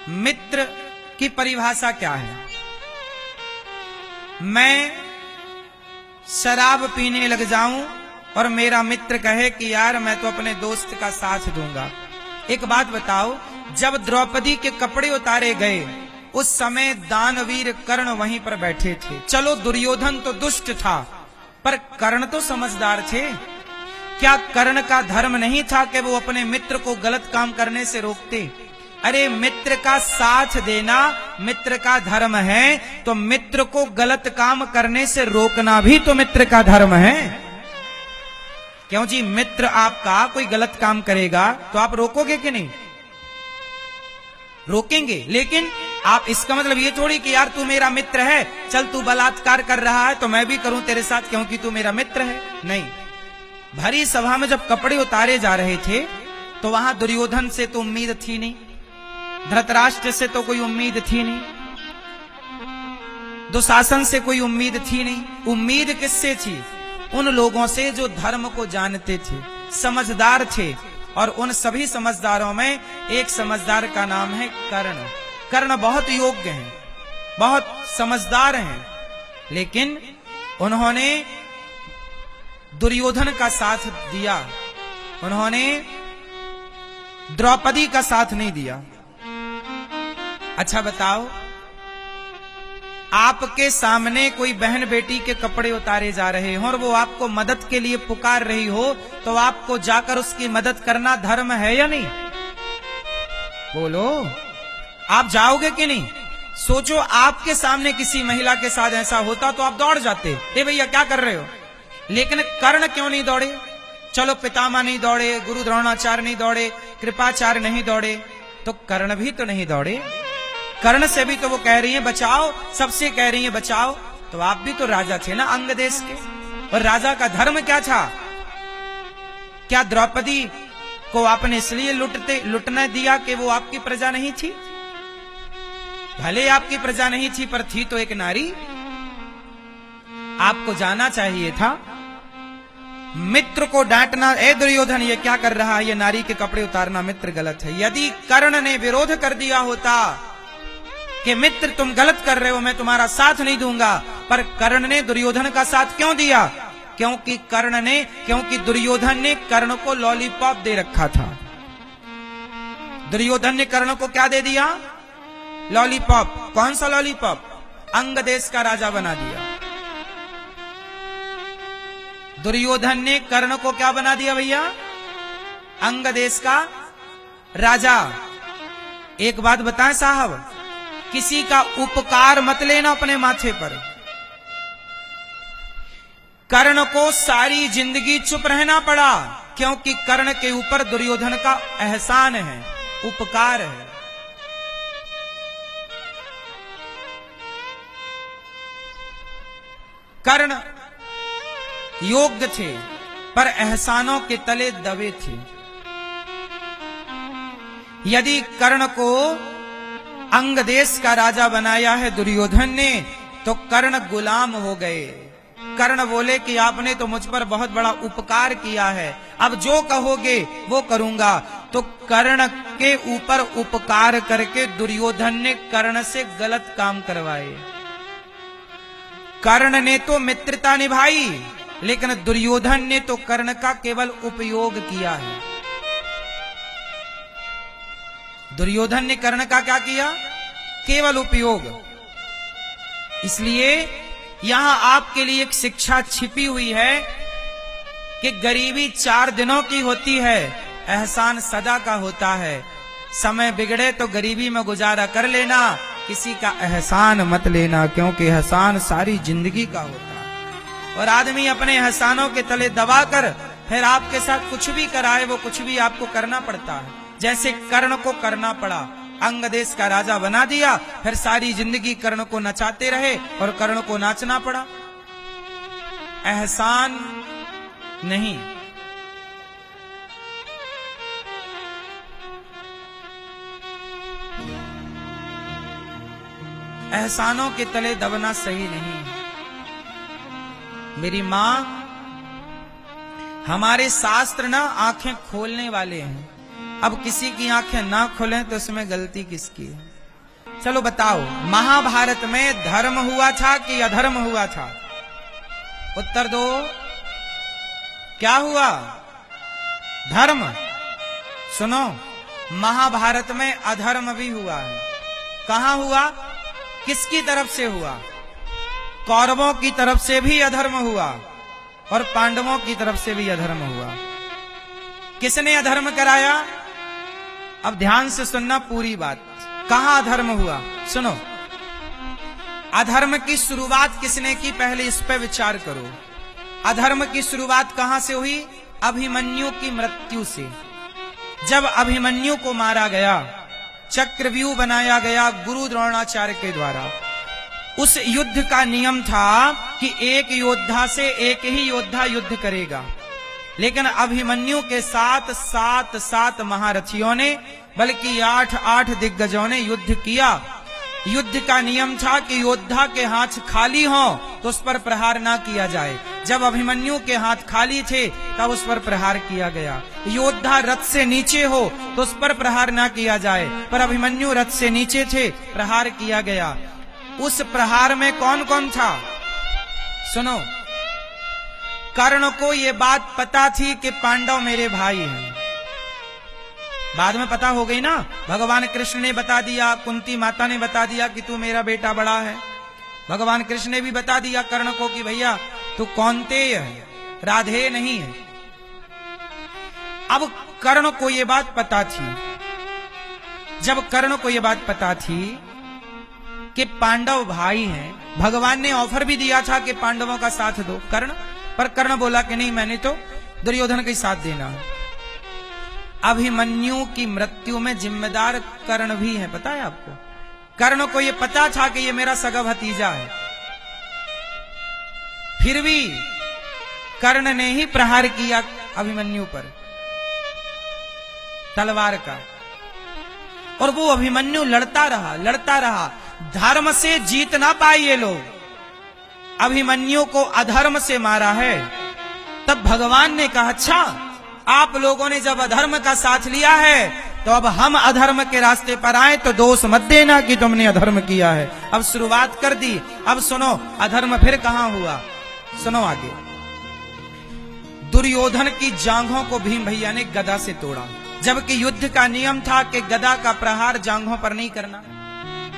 मित्र की परिभाषा क्या है? मैं शराब पीने लग जाऊं और मेरा मित्र कहे कि यार मैं तो अपने दोस्त का साथ दूंगा। एक बात बताओ, जब द्रौपदी के कपड़े उतारे गए उस समय दानवीर कर्ण वहीं पर बैठे थे। चलो दुर्योधन तो दुष्ट था, पर कर्ण तो समझदार थे। क्या कर्ण का धर्म नहीं था कि वो अपने मित्र को गलत काम करने से रोकते? अरे मित्र का साथ देना मित्र का धर्म है, तो मित्र को गलत काम करने से रोकना भी तो मित्र का धर्म है। क्यों जी, मित्र आपका कोई गलत काम करेगा तो आप रोकोगे कि नहीं? रोकेंगे। लेकिन आप इसका मतलब ये थोड़ी कि यार तू मेरा मित्र है, चल तू बलात्कार कर रहा है तो मैं भी करूं तेरे साथ क्योंकि तू मेरा मित्र है। नहीं, भरी सभा में जब कपड़े उतारे जा रहे थे तो वहां दुर्योधन से तो उम्मीद थी नहीं, धृतराष्ट्र से तो कोई उम्मीद थी नहीं, दुशासन से कोई उम्मीद थी नहीं। उम्मीद किससे थी? उन लोगों से जो धर्म को जानते थे, समझदार थे। और उन सभी समझदारों में एक समझदार का नाम है कर्ण। कर्ण बहुत योग्य हैं, बहुत समझदार हैं, लेकिन उन्होंने दुर्योधन का साथ दिया, उन्होंने द्रौपदी का साथ नहीं दिया। अच्छा बताओ, आपके सामने कोई बहन बेटी के कपड़े उतारे जा रहे हो और वो आपको मदद के लिए पुकार रही हो, तो आपको जाकर उसकी मदद करना धर्म है या नहीं? बोलो, आप जाओगे कि नहीं? सोचो आपके सामने किसी महिला के साथ ऐसा होता तो आप दौड़ जाते, ए भैया क्या कर रहे हो। लेकिन कर्ण क्यों नहीं दौड़े? चलो पितामह नहीं दौड़े, गुरु द्रोणाचार्य नहीं दौड़े, कृपाचार्य नहीं दौड़े, तो कर्ण भी तो नहीं दौड़े। कर्ण से भी तो वो कह रही है बचाओ, सबसे कह रही है बचाओ। तो आप भी तो राजा थे ना अंग देश के, और राजा का धर्म क्या था? क्या द्रौपदी को आपने इसलिए लुटने दिया कि वो आपकी प्रजा नहीं थी? भले आपकी प्रजा नहीं थी, पर थी तो एक नारी। आपको जाना चाहिए था, मित्र को डांटना, ए दुर्योधन ये क्या कर रहा है, ये नारी के कपड़े उतारना मित्र गलत है। यदि कर्ण ने विरोध कर दिया होता कि मित्र तुम गलत कर रहे हो, मैं तुम्हारा साथ नहीं दूंगा, पर कर्ण ने दुर्योधन का साथ क्यों दिया? क्योंकि दुर्योधन ने कर्ण को लॉलीपॉप दे रखा था। दुर्योधन ने कर्ण को क्या दे दिया? लॉलीपॉप। कौन सा लॉलीपॉप? अंग देश का राजा बना दिया। दुर्योधन ने कर्ण को क्या बना दिया भैया? अंग देश का राजा। एक बात बताएं साहब, किसी का उपकार मत लेना अपने माथे पर। कर्ण को सारी जिंदगी चुप रहना पड़ा, क्योंकि कर्ण के ऊपर दुर्योधन का एहसान है, उपकार है। कर्ण योग्य थे, पर एहसानों के तले दबे थे। यदि कर्ण को अंग देश का राजा बनाया है दुर्योधन ने, तो कर्ण गुलाम हो गए। कर्ण बोले कि आपने तो मुझ पर बहुत बड़ा उपकार किया है, अब जो कहोगे वो करूंगा। तो कर्ण के ऊपर उपकार करके दुर्योधन ने कर्ण से गलत काम करवाए। कर्ण ने तो मित्रता निभाई, लेकिन दुर्योधन ने तो कर्ण का केवल उपयोग किया है। दुर्योधन ने कर्ण का क्या किया? केवल उपयोग। इसलिए यहां आपके लिए एक शिक्षा छिपी हुई है कि गरीबी 4 दिनों की होती है, एहसान सदा का होता है। समय बिगड़े तो गरीबी में गुजारा कर लेना, किसी का एहसान मत लेना, क्योंकि एहसान सारी जिंदगी का होता है। और आदमी अपने एहसानों के तले दबाकर फिर आपके साथ कुछ भी कराए, वो कुछ भी आपको करना पड़ता है। जैसे कर्ण को करना पड़ा, अंग देश का राजा बना दिया, फिर सारी जिंदगी कर्ण को नचाते रहे और कर्ण को नाचना पड़ा। एहसान नहीं। एहसानों के तले दबना सही नहीं। मेरी मां, हमारे शास्त्र ना आंखें खोलने वाले हैं। अब किसी की आंखें ना खोलें तो उसमें गलती किसकी है? चलो बताओ, महाभारत में धर्म हुआ था कि अधर्म हुआ था? उत्तर दो, क्या हुआ? धर्म। सुनो, महाभारत में अधर्म भी हुआ है। कहां हुआ? किसकी तरफ से हुआ? कौरवों की तरफ से भी अधर्म हुआ और पांडवों की तरफ से भी अधर्म हुआ। किसने अधर्म कराया? अब ध्यान से सुनना पूरी बात। कहां अधर्म हुआ? सुनो, अधर्म की शुरुआत किसने की? पहले इस पे विचार करो। अधर्म की शुरुआत कहां से हुई? अभिमन्यु की मृत्यु से। जब अभिमन्यु को मारा गया, चक्रव्यूह बनाया गया गुरु द्रोणाचार्य के द्वारा। उस युद्ध का नियम था कि एक योद्धा से एक ही योद्धा युद्ध करेगा, लेकिन अभिमन्यु के साथ सात महारथियों ने, बल्कि 8 दिग्गजों ने युद्ध किया। युद्ध का नियम था कि योद्धा के हाथ खाली हो तो उस पर प्रहार ना किया जाए। जब अभिमन्यु के हाथ खाली थे तब उस पर प्रहार किया गया। योद्धा रथ से नीचे हो तो उस पर प्रहार ना किया जाए, पर अभिमन्यु रथ से नीचे थे, प्रहार किया गया। उस प्रहार में कौन कौन था? सुनो, कर्ण को यह बात पता थी कि पांडव मेरे भाई हैं। बाद में पता हो गई ना, भगवान कृष्ण ने बता दिया, कुंती माता ने बता दिया कि तू मेरा बेटा बड़ा है। भगवान कृष्ण ने भी बता दिया कर्ण को कि भैया तू कौन्तेय है, राधे नहीं है। अब कर्ण को यह बात पता थी। जब कर्ण को यह बात पता थी कि पांडव भाई हैं, भगवान ने ऑफर भी दिया था कि पांडवों का साथ दो कर्ण, पर कर्ण बोला कि नहीं, मैंने तो दुर्योधन का ही साथ देना है। अभिमन्यु की मृत्यु में जिम्मेदार कर्ण भी है, पता है आपको? कर्ण को यह पता था कि यह मेरा सगा भतीजा है, फिर भी कर्ण ने ही प्रहार किया अभिमन्यु पर तलवार का, और वो अभिमन्यु लड़ता रहा। धर्म से जीत ना पाए ये लोग, अभिमन्यु को अधर्म से मारा है। तब भगवान ने कहा, अच्छा आप लोगों ने जब अधर्म का साथ लिया है तो अब हम अधर्म के रास्ते पर आए तो दोष मत देना कि तुमने अधर्म किया है। अब शुरुआत कर दी। अब सुनो, अधर्म फिर कहां हुआ? सुनो आगे। दुर्योधन की जांघों को भीम भैया ने गदा से तोड़ा, जबकि युद्ध का नियम था कि गदा का प्रहार जांघों पर नहीं करना।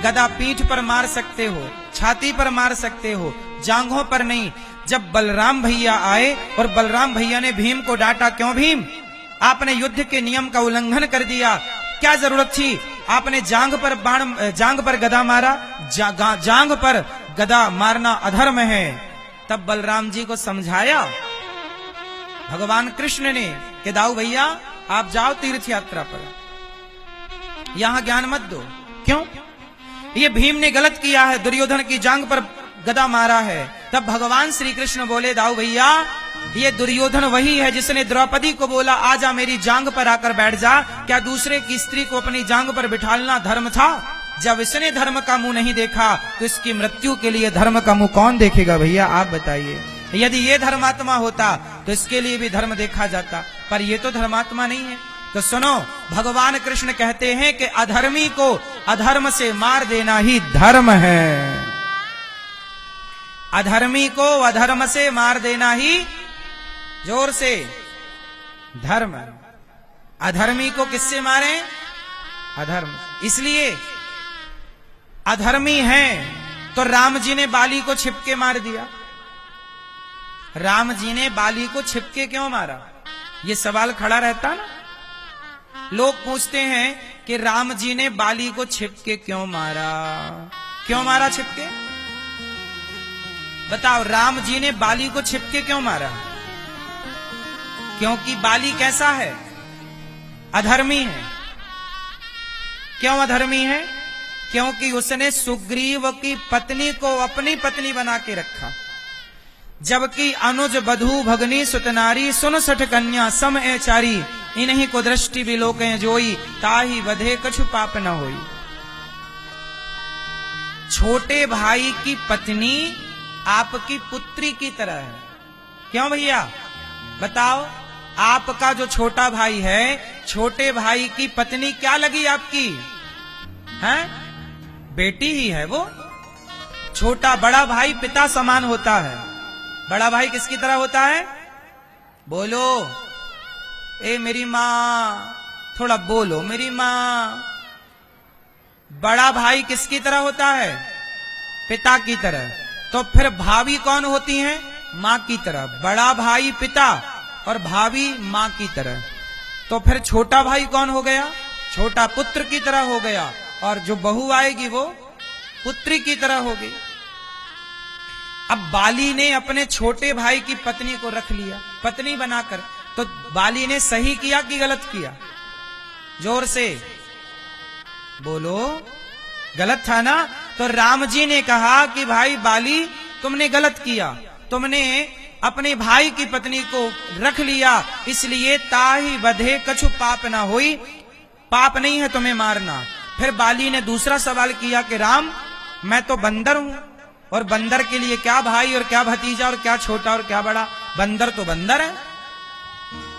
गदा पीठ पर मार सकते हो, छाती पर मार सकते हो, जांघों पर नहीं। जब बलराम भैया आए और बलराम भैया ने भीम को डांटा, क्यों भीम, आपने युद्ध के नियम का उल्लंघन कर दिया, क्या जरूरत थी? आपने जांघ पर गदा मारा, जांघ पर गदा मारना अधर्म है। तब बलराम जी को समझाया भगवान कृष्ण ने कि दाऊ भैया आप जाओ तीर्थ यात्रा पर, यहां ज्ञान मत दो। क्यों? ये भीम ने गलत किया है, दुर्योधन की जांघ पर गदा मारा है। तब भगवान श्री कृष्ण बोले, दाऊ भैया ये दुर्योधन वही है जिसने द्रौपदी को बोला आजा मेरी जांघ पर आकर बैठ जा। क्या दूसरे की स्त्री को अपनी जांघ पर बिठालना धर्म था? जब इसने धर्म का मुंह नहीं देखा तो इसकी मृत्यु के लिए धर्म का मुंह कौन देखेगा? भैया आप बताइए। यदि ये धर्मात्मा होता तो इसके लिए भी धर्म देखा जाता, पर ये तो धर्मात्मा नहीं है। तो सुनो, भगवान कृष्ण कहते हैं कि अधर्मी को अधर्म से मार देना ही धर्म है। अधर्मी को अधर्म से मार देना ही, जोर से, धर्म। अधर्मी को किससे मारे? अधर्म। इसलिए अधर्मी है तो राम जी ने बाली को छिपके मार दिया। राम जी ने बाली को छिपके क्यों मारा? ये सवाल खड़ा रहता ना। लोग पूछते हैं कि राम जी ने बाली को छिपके क्यों मारा? क्यों मारा छिपके? बताओ, राम जी ने बाली को छिपके क्यों मारा? क्योंकि बाली कैसा है? अधर्मी है। क्यों अधर्मी है? क्योंकि उसने सुग्रीव की पत्नी को अपनी पत्नी बना के रखा, जबकि अनुज बधू भगनी सुतनारी सुन सठ कन्या सम एचारी इन्हीं को दृष्टि विलोके जोई ताही वधे कछु पाप न होई। छोटे भाई की पत्नी आपकी पुत्री की तरह है। क्यों भैया बताओ? आपका जो छोटा भाई है, छोटे भाई की पत्नी क्या लगी आपकी? हैं? बेटी ही है वो। छोटा बड़ा भाई पिता समान होता है। बड़ा भाई किसकी तरह होता है? बोलो, ए मेरी माँ, थोड़ा बोलो मेरी माँ। बड़ा भाई किसकी तरह होता है? पिता की तरह। तो फिर भाभी कौन होती हैं? माँ की तरह। बड़ा भाई पिता और भाभी माँ की तरह। तो फिर छोटा भाई कौन हो गया? छोटा पुत्र की तरह हो गया, और जो बहू आएगी वो पुत्री की तरह होगी। अब बाली ने अपने छोटे भाई की पत्नी को रख लिया पत्नी बनाकर, तो बाली ने सही किया कि गलत किया? जोर से बोलो, गलत था ना? तो राम जी ने कहा कि भाई बाली, तुमने गलत किया, तुमने अपने भाई की पत्नी को रख लिया, इसलिए ताही बधे कछु पाप ना होई, पाप नहीं है तुम्हें मारना। फिर बाली ने दूसरा सवाल किया कि राम, मैं तो बंदर हूं, और बंदर के लिए क्या भाई और क्या भतीजा और क्या छोटा और क्या बड़ा, बंदर तो बंदर है।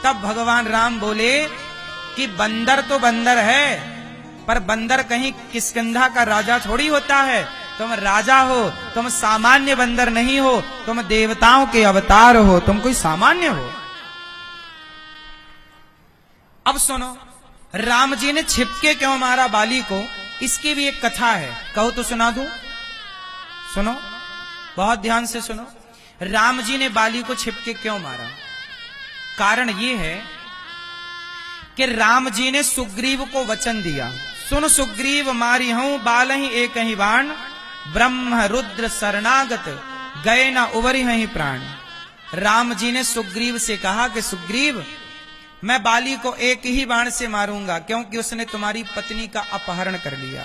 तब भगवान राम बोले कि बंदर तो बंदर है, पर बंदर कहीं किष्किंधा का राजा थोड़ी होता है। तुम राजा हो, तुम सामान्य बंदर नहीं हो, तुम देवताओं के अवतार हो, तुम कोई सामान्य हो। अब सुनो, राम जी ने छिपके क्यों मारा बाली को, इसकी भी एक कथा है, कहो तो सुना दूं? सुनो, बहुत ध्यान से सुनो। राम जी ने बाली को छिपके क्यों मारा? कारण ये है कि राम जी ने सुग्रीव को वचन दिया, सुन सुग्रीव मारी हूं बाल ही एक ही बाण, ब्रह्म रुद्र शरणागत गए ना उबरी ही प्राण। राम जी ने सुग्रीव से कहा कि सुग्रीव, मैं बाली को एक ही बाण से मारूंगा, क्योंकि उसने तुम्हारी पत्नी का अपहरण कर लिया,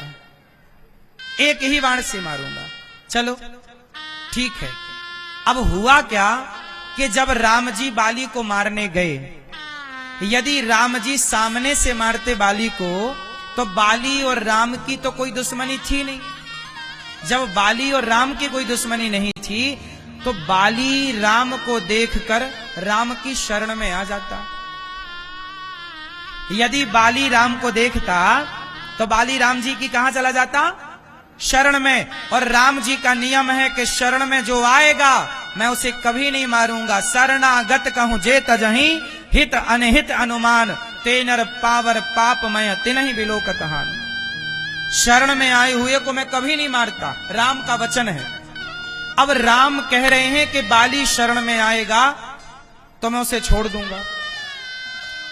एक ही बाण से मारूंगा। चलो ठीक है। अब हुआ क्या कि जब राम जी बाली को मारने गए, यदि राम जी सामने से मारते बाली को, तो बाली और राम की तो कोई दुश्मनी थी नहीं। जब बाली और राम की कोई दुश्मनी नहीं थी, तो बाली राम को देखकर राम की शरण में आ जाता। यदि बाली राम को देखता, तो बाली राम जी की कहां चला जाता? शरण में। और राम जी का नियम है कि शरण में जो आएगा मैं उसे कभी नहीं मारूंगा। शरणागत कहूं जे तजही, हित अनहित अनुमान, तेनर पावर पापमय तिनहि बिलोकत हान। शरण में आए हुए को मैं कभी नहीं मारता, राम का वचन है। अब राम कह रहे हैं कि बाली शरण में आएगा तो मैं उसे छोड़ दूंगा,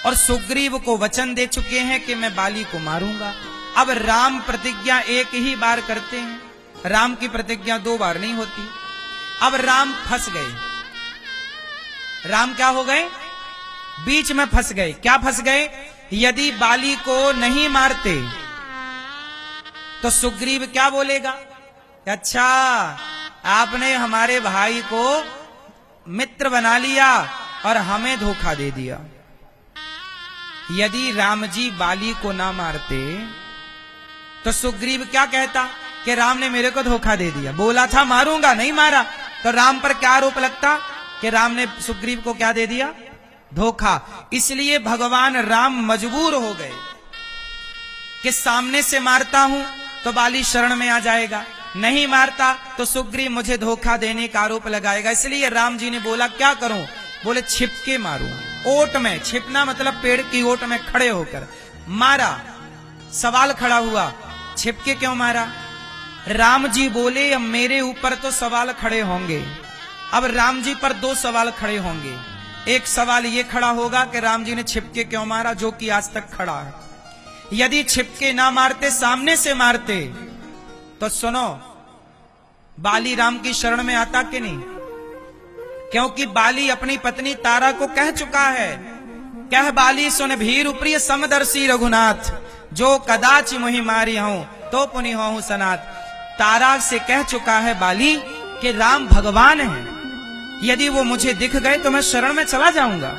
और सुग्रीव को वचन दे चुके हैं कि मैं बाली को मारूंगा। अब राम प्रतिज्ञा एक ही बार करते हैं, राम की प्रतिज्ञा 2 बार नहीं होती। अब राम फंस गए। राम क्या हो गए? बीच में फंस गए। क्या फंस गए? यदि बाली को नहीं मारते तो सुग्रीव क्या बोलेगा? अच्छा, आपने हमारे भाई को मित्र बना लिया और हमें धोखा दे दिया। यदि राम जी बाली को ना मारते तो सुग्रीव क्या कहता कि राम ने मेरे को धोखा दे दिया, बोला था मारूंगा, नहीं मारा। तो राम पर क्या आरोप लगता कि राम ने सुग्रीव को क्या दे दिया? धोखा। इसलिए भगवान राम मजबूर हो गए कि सामने से मारता हूं तो बाली शरण में आ जाएगा, नहीं मारता तो सुग्रीव मुझे धोखा देने का आरोप लगाएगा। इसलिए राम जी ने बोला क्या करूं? बोले छिपके मारूं, ओट में। छिपना मतलब पेड़ की ओट में खड़े होकर मारा। सवाल खड़ा हुआ, छिपके क्यों मारा? राम जी बोले अब मेरे ऊपर तो सवाल खड़े होंगे। अब राम जी पर 2 सवाल खड़े होंगे। एक सवाल ये खड़ा होगा कि राम जी ने छिपके क्यों मारा, जो कि आज तक खड़ा है। यदि छिपके ना मारते, सामने से मारते, तो सुनो, बाली राम की शरण में आता कि नहीं? क्योंकि बाली अपनी पत्नी तारा को कह चुका है, कह बाली सुन भीर प्रिय समदर्शी रघुनाथ, जो कदाच मुहि मारी हूं तो पुनि हूं सनात। तारा से कह चुका है बाली कि राम भगवान है, यदि वो मुझे दिख गए तो मैं शरण में चला जाऊंगा,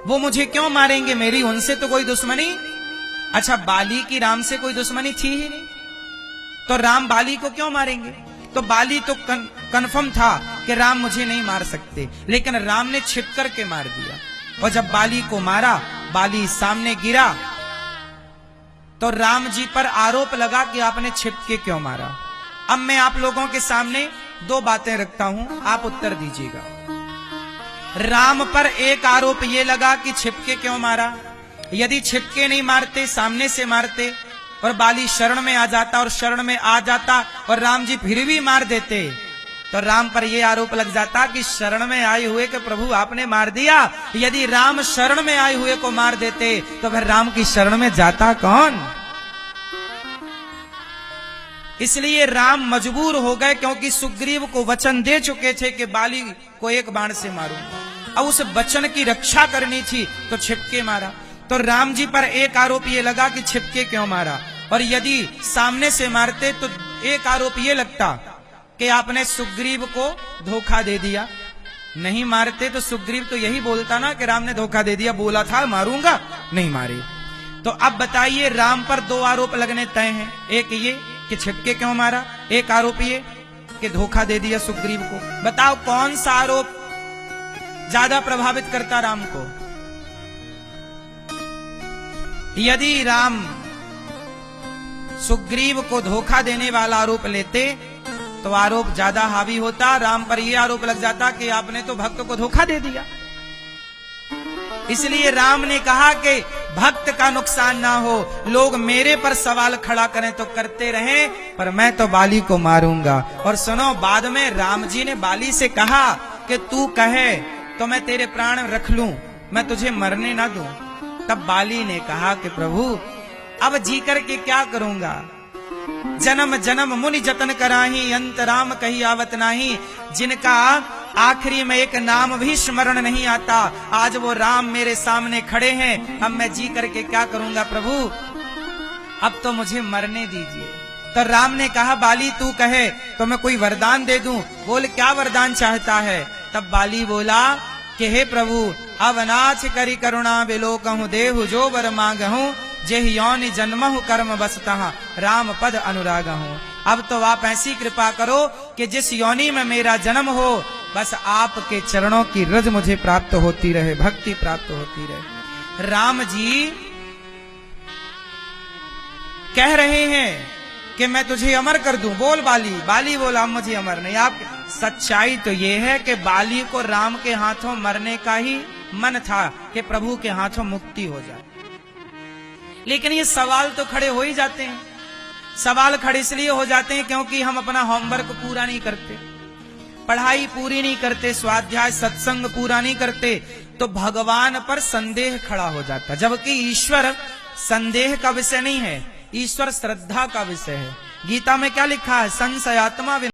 वो मुझे क्यों मारेंगे, मेरी उनसे तो कोई दुश्मनी। अच्छा, बाली की राम से कोई दुश्मनी थी ही नहीं, तो राम बाली को क्यों मारेंगे? तो बाली तो कन्फर्म था कि राम मुझे नहीं मार सकते, लेकिन राम ने छिप करके मार दिया। और जब बाली को मारा, बाली सामने गिरा, तो राम जी पर आरोप लगा कि आपने छिपके क्यों मारा। अब मैं आप लोगों के सामने दो बातें रखता हूं, आप उत्तर दीजिएगा। राम पर एक आरोप ये लगा कि छिपके क्यों मारा। यदि छिपके नहीं मारते, सामने से मारते और बाली शरण में आ जाता और शरण में आ जाता और राम जी फिर भी मार देते, तो राम पर यह आरोप लग जाता कि शरण में आए हुए के प्रभु आपने मार दिया। यदि राम शरण में आए हुए को मार देते तो फिर राम की शरण में जाता कौन। इसलिए राम मजबूर हो गए, क्योंकि सुग्रीव को वचन दे चुके थे कि बाली को एक बाण से मारूंगा। अब उस वचन की रक्षा करनी थी तो छिपके मारा। तो राम जी पर एक आरोप ये लगा कि छिपके क्यों मारा, और यदि सामने से मारते तो एक आरोप ये लगता कि आपने सुग्रीव को धोखा दे दिया। नहीं मारते तो सुग्रीव तो यही बोलता ना कि राम ने धोखा दे दिया, बोला था मारूंगा, नहीं मारे। तो अब बताइए, राम पर दो आरोप लगने तय हैं। एक ये कि छिपके क्यों मारा, एक आरोप ये कि धोखा दे दिया सुग्रीव को। बताओ कौन सा आरोप ज्यादा प्रभावित करता राम को। यदि राम सुग्रीव को धोखा देने वाला आरोप लेते तो आरोप ज्यादा हावी होता। राम पर यह आरोप लग जाता कि आपने तो भक्त को धोखा दे दिया। इसलिए राम ने कहा कि भक्त का नुकसान ना हो, लोग मेरे पर सवाल खड़ा करें तो करते रहें, पर मैं तो बाली को मारूंगा। और सुनो, बाद में राम जी ने बाली से कहा कि तू कहे तो मैं तेरे प्राण रख लूं, मैं तुझे मरने ना दूं। तब बाली ने कहा कि प्रभु अब जी करके क्या करूंगा, जन्म जन्म मुनि जतन कराही, अंत राम कही आवत नाही। जिनका आखिरी में एक नाम भी स्मरण नहीं आता, आज वो राम मेरे सामने खड़े हैं। अब मैं जी करके क्या करूंगा प्रभु, अब तो मुझे मरने दीजिए। तो राम ने कहा बाली तू कहे तो मैं कोई वरदान दे दूं। बोल क्या वरदान चाहता है। तब बाली बोला कि हे प्रभु अवनाथ करी करुणा विलोकहूं, देहु जो वर मांगहूं, जेहि योनि जन्महु कर्म बसतः, राम पद अनुरागहूं। अब तो आप ऐसी कृपा करो कि जिस योनि में मेरा जन्म हो, बस आपके चरणों की रज मुझे प्राप्त होती रहे, भक्ति प्राप्त होती रहे। राम जी कह रहे हैं कि मैं तुझे अमर कर दूं। बोल बाली। बाली बोला मुझे अमर नहीं। आप सच्चाई तो ये है कि बाली को राम के हाथों मरने का ही मन था कि प्रभु के हाथों मुक्ति हो जाए। लेकिन ये सवाल तो खड़े हो ही जाते हैं। सवाल खड़े इसलिए हो जाते हैं क्योंकि हम अपना होमवर्क पूरा नहीं करते, पढ़ाई पूरी नहीं करते, स्वाध्याय सत्संग पूरा नहीं करते, तो भगवान पर संदेह खड़ा हो जाता। जबकि ईश्वर संदेह का विषय नहीं है, ईश्वर श्रद्धा का विषय है। गीता में क्या लिखा है, संशयात्मा